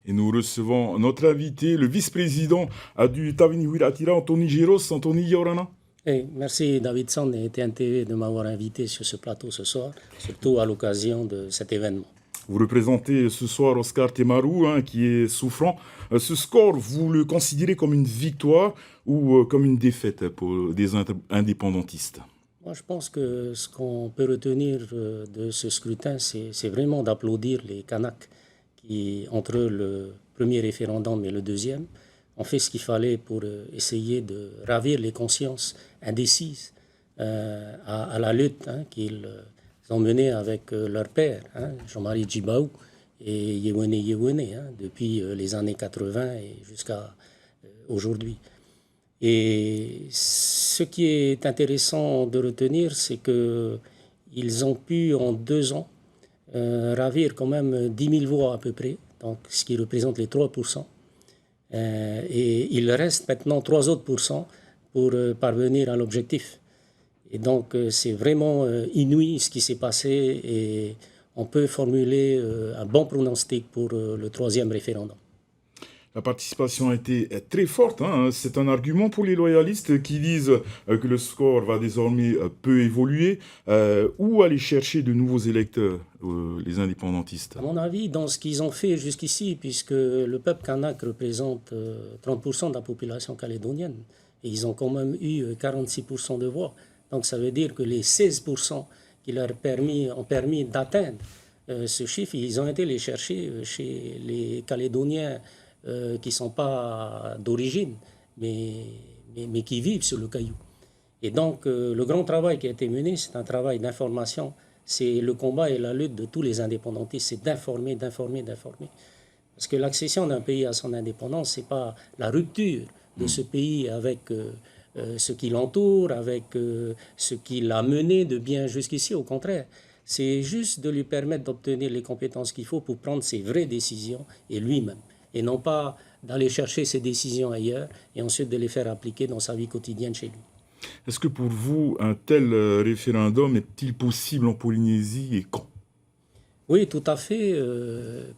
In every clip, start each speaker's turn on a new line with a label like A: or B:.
A: Et nous recevons notre invité, le vice-président du Tavini Wiratira, Anthony Giros. Anthony Yorana.
B: Hey, merci Davidson et TNT de m'avoir invité sur ce plateau ce soir, surtout à l'occasion de cet événement.
A: Vous représentez ce soir Oscar Temaru, qui est souffrant. Ce score, vous le considérez comme une victoire ou comme une défaite pour des indépendantistes?
B: Moi, je pense que ce qu'on peut retenir de ce scrutin, c'est vraiment d'applaudir les Kanaks qui, entre le premier référendum et le deuxième, ont fait ce qu'il fallait pour essayer de ravir les consciences indécises à la lutte qu'ils ont menée avec leur père, Jean-Marie Djibaou et Yewene, depuis les années 80 et jusqu'à aujourd'hui. Et ce qui est intéressant de retenir, c'est qu'ils ont pu en 2 ans ravir quand même 10 000 voix à peu près, donc ce qui représente les 3%. Et il reste maintenant 3 autres pourcents pour parvenir à l'objectif. Et donc c'est vraiment inouï ce qui s'est passé et on peut formuler un bon pronostic pour le 3e référendum.
A: La participation a été très forte. C'est un argument pour les loyalistes qui disent que le score va désormais peu évoluer. Où aller chercher de nouveaux électeurs, les indépendantistes?
B: À mon avis, dans ce qu'ils ont fait jusqu'ici, puisque le peuple kanak représente 30% de la population calédonienne, et ils ont quand même eu 46% de voix. Donc ça veut dire que les 16% qui leur ont permis d'atteindre ce chiffre, ils ont été les chercher chez les Calédoniens qui ne sont pas d'origine, mais qui vivent sur le caillou. Et donc, le grand travail qui a été mené, c'est un travail d'information. C'est le combat et la lutte de tous les indépendantistes, c'est d'informer. Parce que l'accession d'un pays à son indépendance, ce n'est pas la rupture de ce pays avec ce qui l'entoure, avec ce qui l'a mené de bien jusqu'ici. Au contraire, c'est juste de lui permettre d'obtenir les compétences qu'il faut pour prendre ses vraies décisions et lui-même. Et non pas d'aller chercher ses décisions ailleurs et ensuite de les faire appliquer dans sa vie quotidienne chez lui.
A: Est-ce que pour vous, un tel référendum est-il possible en Polynésie et quand?
B: Oui, tout à fait,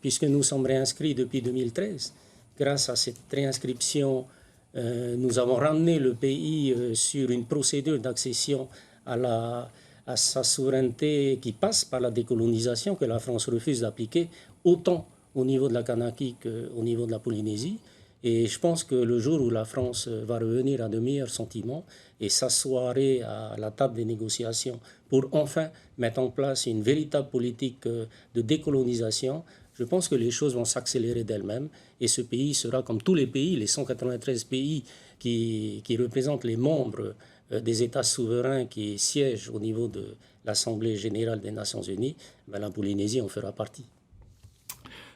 B: puisque nous sommes réinscrits depuis 2013. Grâce à cette réinscription, nous avons ramené le pays sur une procédure d'accession à sa souveraineté qui passe par la décolonisation que la France refuse d'appliquer, autant au niveau de la Kanaki qu'au niveau de la Polynésie. Et je pense que le jour où la France va revenir à de meilleurs sentiments et s'asseoirer à la table des négociations pour enfin mettre en place une véritable politique de décolonisation, je pense que les choses vont s'accélérer d'elles-mêmes et ce pays sera comme tous les pays, les 193 pays qui représentent les membres des États souverains qui siègent au niveau de l'Assemblée générale des Nations unies, la Polynésie en fera partie.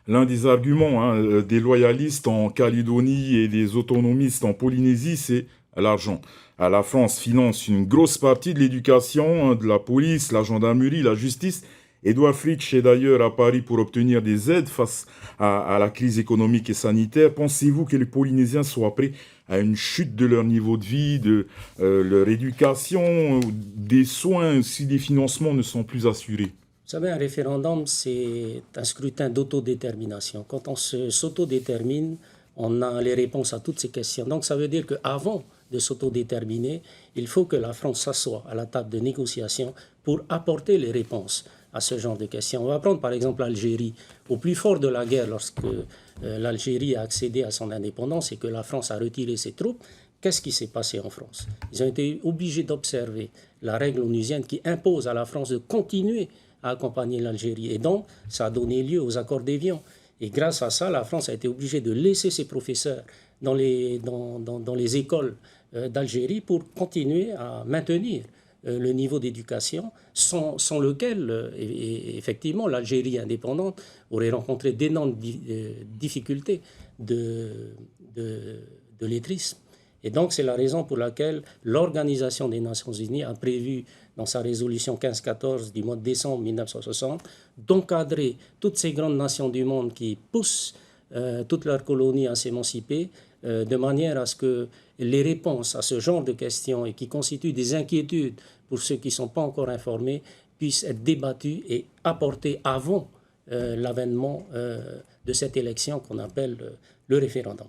A: L'un des arguments des loyalistes en Calédonie et des autonomistes en Polynésie, c'est l'argent. La France finance une grosse partie de l'éducation, de la police, la gendarmerie, la justice. Edouard Fritsch est d'ailleurs à Paris pour obtenir des aides face à la crise économique et sanitaire. Pensez-vous que les Polynésiens soient prêts à une chute de leur niveau de vie, de leur éducation, des soins, si les financements ne sont plus assurés?
B: Vous savez, un référendum, c'est un scrutin d'autodétermination. Quand on s'autodétermine, on a les réponses à toutes ces questions. Donc ça veut dire qu'avant de s'autodéterminer, il faut que la France s'assoie à la table de négociation pour apporter les réponses à ce genre de questions. On va prendre par exemple l'Algérie. Au plus fort de la guerre, lorsque l'Algérie a accédé à son indépendance et que la France a retiré ses troupes, qu'est-ce qui s'est passé en France? Ils ont été obligés d'observer la règle onusienne qui impose à la France de continuer à accompagner l'Algérie. Et donc, ça a donné lieu aux accords d'Évian. Et grâce à ça, la France a été obligée de laisser ses professeurs dans les écoles d'Algérie pour continuer à maintenir le niveau d'éducation sans lequel, effectivement, l'Algérie indépendante aurait rencontré d'énormes difficultés de lettrisme. Et donc, c'est la raison pour laquelle l'Organisation des Nations Unies a prévu dans sa résolution 1514 du mois de décembre 1960, d'encadrer toutes ces grandes nations du monde qui poussent toutes leurs colonies à s'émanciper, de manière à ce que les réponses à ce genre de questions et qui constituent des inquiétudes pour ceux qui ne sont pas encore informés puissent être débattues et apportées avant l'avènement de cette élection qu'on appelle le référendum.